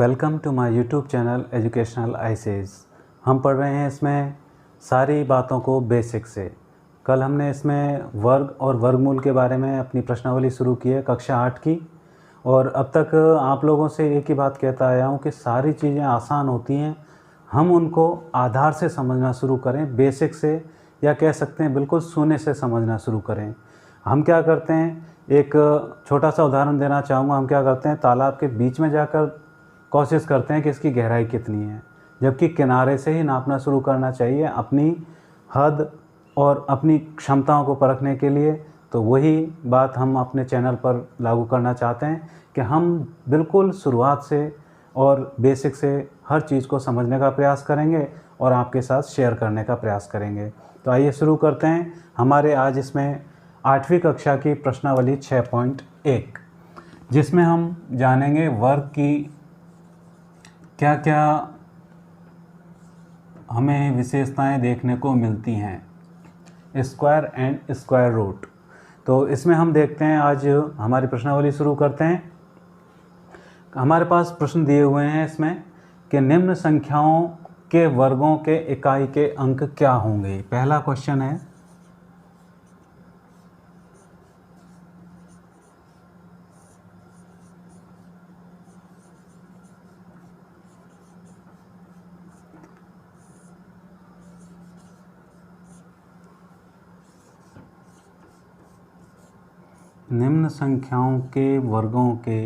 Welcome to my YouTube channel educational ICs. हम पढ़ रहे हैं इसमें सारी बातों को बेसिक से। कल हमने इसमें वर्ग और वर्गमूल के बारे में अपनी प्रश्नावली शुरू की है कक्षा 8 की, और अब तक आप लोगों से एक ही बात कहता आया हूँ कि सारी चीज़ें आसान होती हैं, हम उनको आधार से समझना शुरू करें, बेसिक से, या कह सकते हैं बिल्कुल शून्य से समझना शुरू करें। हम क्या करते हैं, एक छोटा सा उदाहरण देना चाहूँगा। हम क्या करते हैं, तालाब के बीच में जाकर कोशिश करते हैं कि इसकी गहराई कितनी है, जबकि किनारे से ही नापना शुरू करना चाहिए अपनी हद और अपनी क्षमताओं को परखने के लिए। तो वही बात हम अपने चैनल पर लागू करना चाहते हैं कि हम बिल्कुल शुरुआत से और बेसिक से हर चीज़ को समझने का प्रयास करेंगे और आपके साथ शेयर करने का प्रयास करेंगे। तो आइए शुरू करते हैं हमारे आज इसमें 8वीं कक्षा की प्रश्नावली 6.1, जिसमें हम जानेंगे वर्ग की क्या क्या हमें विशेषताएं देखने को मिलती हैं, स्क्वायर एंड स्क्वायर रूट। तो इसमें हम देखते हैं, आज हमारी प्रश्नावली शुरू करते हैं। हमारे पास प्रश्न दिए हुए हैं इसमें कि निम्न संख्याओं के वर्गों के इकाई के अंक क्या होंगे। पहला क्वेश्चन है, निम्न संख्याओं के वर्गों के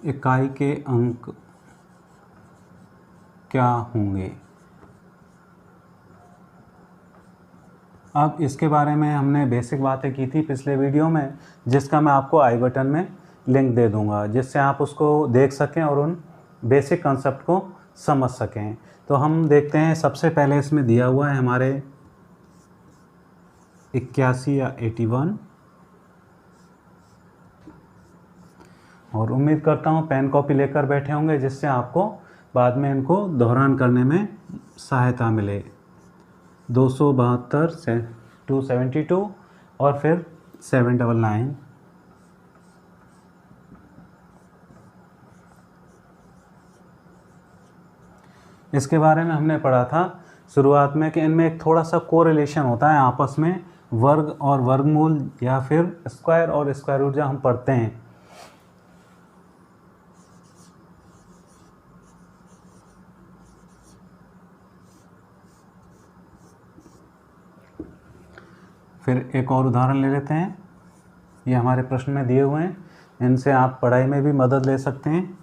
इकाई के अंक क्या होंगे। अब इसके बारे में हमने बेसिक बातें की थी पिछले वीडियो में, जिसका मैं आपको आई बटन में लिंक दे दूंगा, जिससे आप उसको देख सकें और उन बेसिक कंसेप्ट को समझ सकें। तो हम देखते हैं, सबसे पहले इसमें दिया हुआ है हमारे 81 या 81, और उम्मीद करता हूँ पेन कॉपी लेकर बैठे होंगे, जिससे आपको बाद में इनको दोहरान करने में सहायता मिले। 272 से 272 और फिर 799। इसके बारे में हमने पढ़ा था शुरुआत में कि इनमें एक थोड़ा सा कोरिलेशन होता है आपस में, वर्ग और वर्गमूल या फिर स्क्वायर और स्क्वायर रूट जब हम पढ़ते हैं। फिर एक और उदाहरण ले लेते हैं, ये हमारे प्रश्न में दिए हुए हैं, इनसे आप पढ़ाई में भी मदद ले सकते हैं।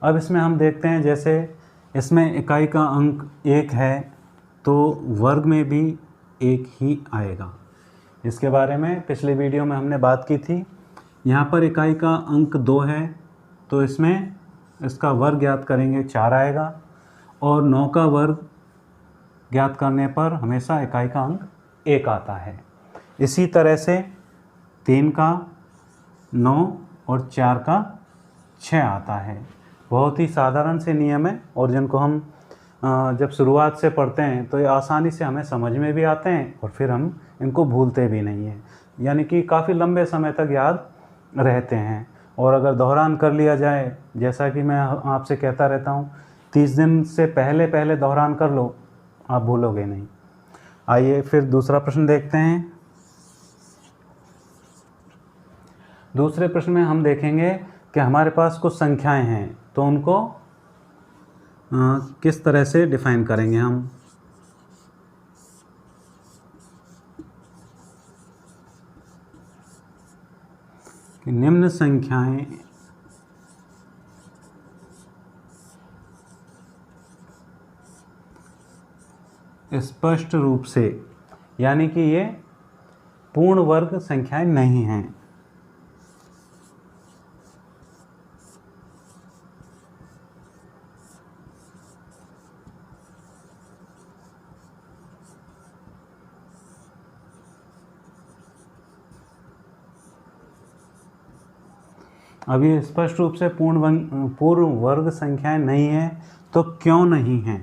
अब इसमें हम देखते हैं, जैसे इसमें इकाई का अंक 1 है तो वर्ग में भी 1 ही आएगा। इसके बारे में पिछले वीडियो में हमने बात की थी। यहाँ पर इकाई का अंक 2 है तो इसमें इसका वर्ग ज्ञात करेंगे 4 आएगा, और 9 का वर्ग ज्ञात करने पर हमेशा इकाई का अंक 1 आता है। इसी तरह से 3 का 9 और 4 का 6 आता है। बहुत ही साधारण से नियम है, और जिनको हम जब शुरुआत से पढ़ते हैं तो ये आसानी से हमें समझ में भी आते हैं और फिर हम इनको भूलते भी नहीं हैं, यानी कि काफ़ी लंबे समय तक याद रहते हैं। और अगर दोहरान कर लिया जाए, जैसा कि मैं आपसे कहता रहता हूँ, 30 दिन से पहले पहले दोहरान कर लो, आप भूलोगे नहीं। आइए फिर दूसरा प्रश्न देखते हैं। दूसरे प्रश्न में हम देखेंगे कि हमारे पास कुछ संख्याएं हैं, तो उनको किस तरह से डिफाइन करेंगे हम। कि निम्न संख्याएं स्पष्ट रूप से, यानी कि ये पूर्ण वर्ग संख्याएं नहीं हैं। अब ये स्पष्ट रूप से पूर्ण वर्ग संख्याएं नहीं है, तो क्यों नहीं है?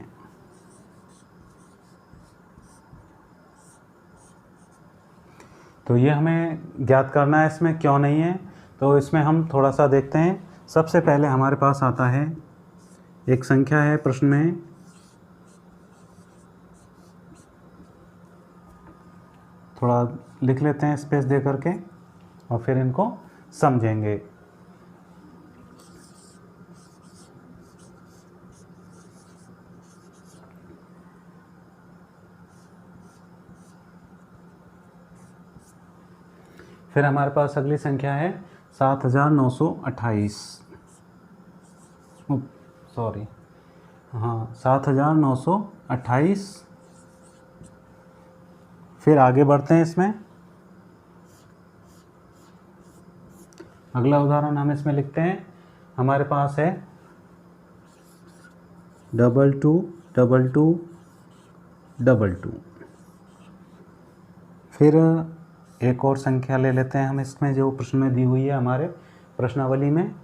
तो ये हमें ज्ञात करना है इसमें क्यों नहीं है। तो इसमें हम थोड़ा सा देखते हैं। सबसे पहले हमारे पास आता है एक संख्या है प्रश्न में, थोड़ा लिख लेते हैं स्पेस दे करके और फिर इनको समझेंगे। फिर हमारे पास अगली संख्या है 7928, सॉरी, हाँ 7928। फिर आगे बढ़ते हैं इसमें। अगला उदाहरण हम इसमें लिखते हैं, हमारे पास है 222222। फिर एक और संख्या ले लेते हैं हम इसमें जो प्रश्न में दी हुई है हमारे प्रश्नावली में।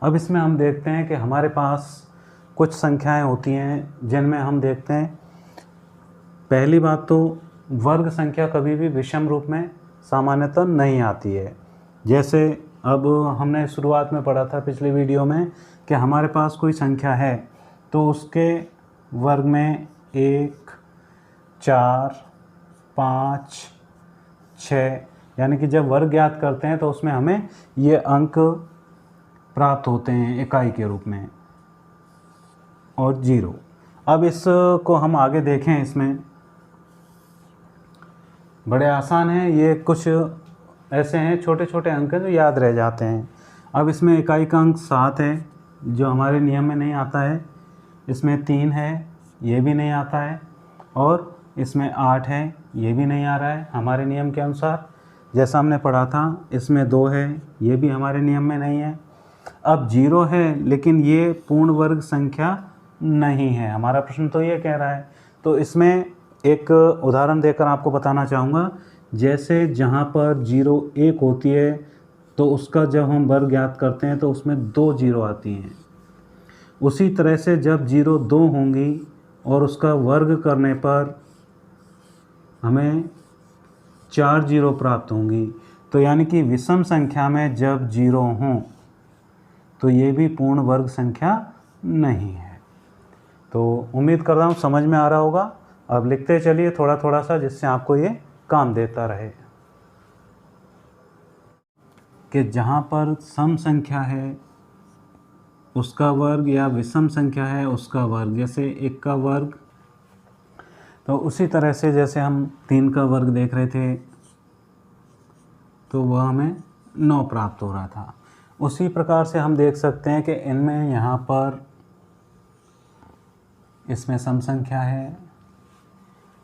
अब इसमें हम देखते हैं कि हमारे पास कुछ संख्याएं होती हैं जिनमें हम देखते हैं, पहली बात तो वर्ग संख्या कभी भी विषम रूप में सामान्यतः नहीं आती है। जैसे अब हमने शुरुआत में पढ़ा था पिछली वीडियो में कि हमारे पास कोई संख्या है तो उसके वर्ग में 1, 4, 5, 6, यानी कि जब वर्ग ज्ञात करते हैं तो उसमें हमें ये अंक प्राप्त होते हैं इकाई के रूप में, और 0। अब इसको हम आगे देखें, इसमें बड़े आसान हैं, ये कुछ ऐसे हैं छोटे छोटे अंक हैं जो याद रह जाते हैं। अब इसमें इकाई का अंक 7 है जो हमारे नियम में नहीं आता है, इसमें 3 है ये भी नहीं आता है, और इसमें 8 है ये भी नहीं आ रहा है हमारे नियम के अनुसार, जैसा हमने पढ़ा था। इसमें 2 है ये भी हमारे नियम में नहीं है। अब 0 है लेकिन ये पूर्ण वर्ग संख्या नहीं है, हमारा प्रश्न तो ये कह रहा है। तो इसमें एक उदाहरण देकर आपको बताना चाहूँगा, जैसे जहाँ पर 0 1 होती है तो उसका जब हम वर्ग ज्ञात करते हैं तो उसमें 2 0 आती हैं। उसी तरह से जब 0 2 होंगी और उसका वर्ग करने पर हमें 4 0 प्राप्त होंगी। तो यानी कि विषम संख्या में जब 0 हों तो ये भी पूर्ण वर्ग संख्या नहीं है। तो उम्मीद कर रहा हूँ समझ में आ रहा होगा। अब लिखते चलिए थोड़ा थोड़ा सा, जिससे आपको ये काम देता रहे कि जहाँ पर सम संख्या है उसका वर्ग या विषम संख्या है उसका वर्ग, जैसे 1 का वर्ग, तो उसी तरह से जैसे हम 3 का वर्ग देख रहे थे तो वह हमें 9 प्राप्त हो रहा था। उसी प्रकार से हम देख सकते हैं कि इनमें यहाँ पर इसमें सम संख्या है,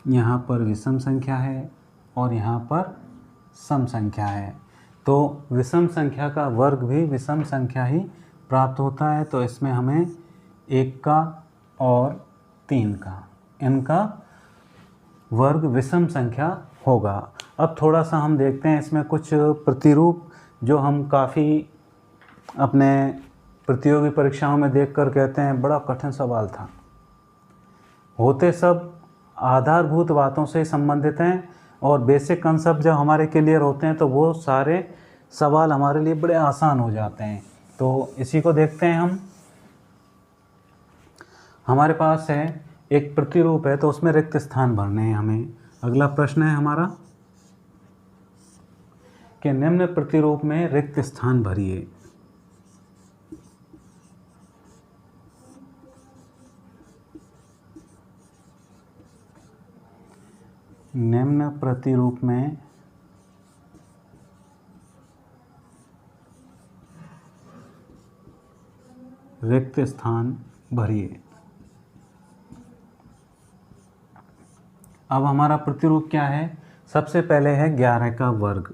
यहाँ पर विषम संख्या है और यहाँ पर सम संख्या है। तो विषम संख्या का वर्ग भी विषम संख्या ही प्राप्त होता है। तो इसमें हमें 1 का और 3 का, इनका वर्ग विषम संख्या होगा। अब थोड़ा सा हम देखते हैं इसमें कुछ प्रतिरूप जो हम काफ़ी अपने प्रतियोगी परीक्षाओं में देखकर कहते हैं बड़ा कठिन सवाल था। होते सब आधारभूत बातों से संबंधित हैं और बेसिक कंसेप्ट जब हमारे क्लियर होते हैं तो वो सारे सवाल हमारे लिए बड़े आसान हो जाते हैं। तो इसी को देखते हैं हम। हमारे पास है एक प्रतिरूप है तो उसमें रिक्त स्थान भरने हैं हमें। अगला प्रश्न है हमारा कि निम्न प्रतिरूप में रिक्त स्थान भरिए। निम्न प्रतिरूप में रिक्त स्थान भरिए। अब हमारा प्रतिरूप क्या है? सबसे पहले है 11 का वर्ग,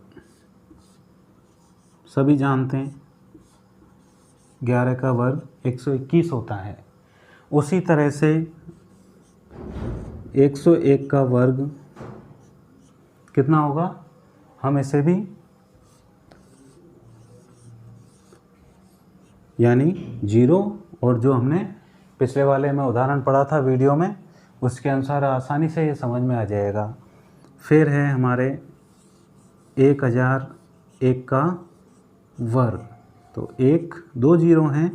सभी जानते हैं 11 का वर्ग 121 होता है। उसी तरह से 101 का वर्ग कितना होगा, हम इसे भी यानी 0 और जो हमने पिछले वाले में उदाहरण पढ़ा था वीडियो में उसके अनुसार आसानी से ये समझ में आ जाएगा। फिर है हमारे 1001 का वर्ग, तो 1 2 जीरो हैं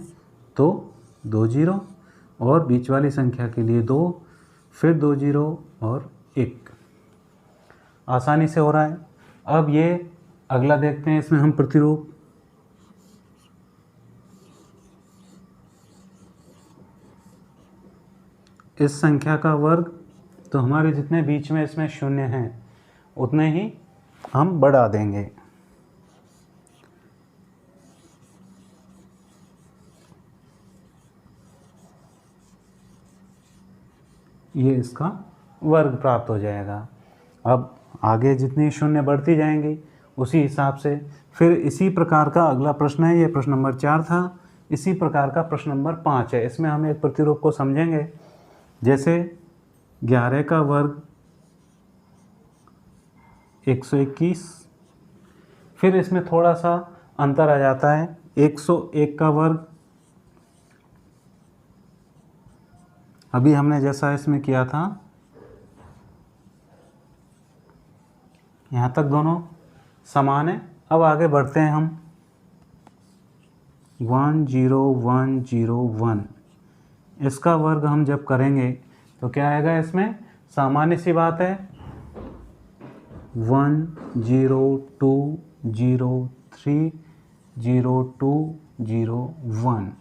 तो 2 जीरो और बीच वाली संख्या के लिए 2, फिर 2 जीरो और 1, आसानी से हो रहा है। अब ये अगला देखते हैं, इसमें हम प्रतिरूप इस संख्या का वर्ग, तो हमारे जितने बीच में इसमें शून्य हैं उतने ही हम बढ़ा देंगे। ये इसका वर्ग प्राप्त हो जाएगा। अब आगे जितनी शून्य बढ़ती जाएंगी उसी हिसाब से फिर इसी प्रकार का अगला प्रश्न है, ये प्रश्न नंबर 4 था। इसी प्रकार का प्रश्न नंबर 5 है। इसमें हम एक प्रतिरूप को समझेंगे, जैसे 11 का वर्ग 121, फिर इसमें थोड़ा सा अंतर आ जाता है, 101 का वर्ग, अभी हमने जैसा इसमें किया था यहाँ तक दोनों समान है। अब आगे बढ़ते हैं हम 10101, इसका वर्ग हम जब करेंगे तो क्या आएगा, इसमें सामान्य सी बात है 102030201,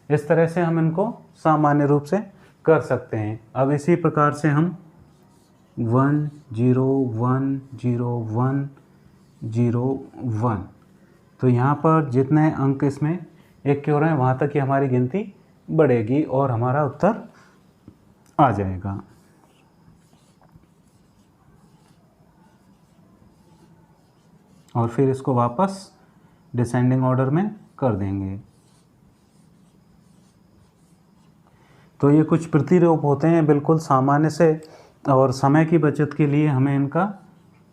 इस तरह से हम इनको सामान्य रूप से कर सकते हैं। अब इसी प्रकार से हम 1010101, तो यहाँ पर जितने अंक इसमें एक के हो रहे हैं वहाँ तक ही हमारी गिनती बढ़ेगी और हमारा उत्तर आ जाएगा। और फिर इसको वापस डिसेंडिंग ऑर्डर में कर देंगे। तो ये कुछ प्रतिरूप होते हैं बिल्कुल सामान्य से, और समय की बचत के लिए हमें इनका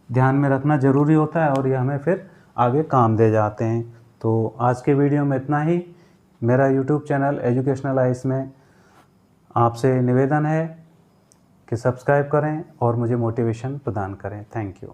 ध्यान में रखना ज़रूरी होता है और ये हमें फिर आगे काम दे जाते हैं। तो आज के वीडियो में इतना ही। मेरा यूट्यूब चैनल एजुकेशनल आइस में आपसे निवेदन है कि सब्सक्राइब करें और मुझे मोटिवेशन प्रदान करें। Thank you.